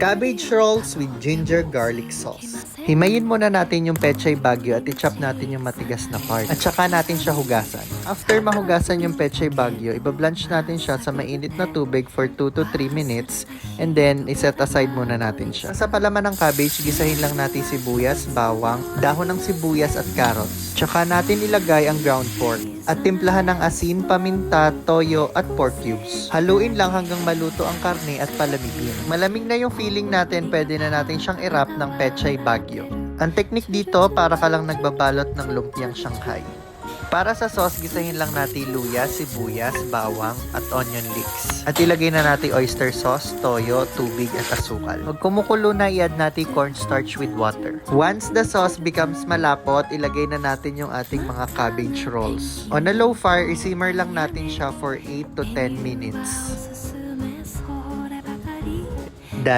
Cabbage rolls with ginger garlic sauce. Himayin muna natin yung pechay bagyo at i-chop natin yung matigas na part. At saka natin siya hugasan. After mahugasan yung pechay bagyo, ibablanch natin siya sa mainit na tubig for 2 to 3 minutes and then iset aside muna natin siya. Sa palaman ng cabbage, gisahin lang natin sibuyas, bawang, dahon ng sibuyas at carrots. Tsaka natin ilagay ang ground pork at timplahan ng asin, paminta, toyo at pork cubes. Haluin lang hanggang maluto ang karne at palamigin. Malamig na yung feeling natin, pwede na natin siyang i-wrap ng pechay bagyo. Ang technique dito, para ka lang nagbabalot ng lumpiang Shanghai. Para sa sauce, gisahin lang natin luya, sibuyas, bawang at onion leeks. At ilagay na natin oyster sauce, toyo, tubig at asukal. Pag kumukulo na, i-add natin cornstarch with water. Once the sauce becomes malapot, ilagay na natin yung ating mga cabbage rolls. On a low fire, isimmer lang natin siya for 8 to 10 minutes.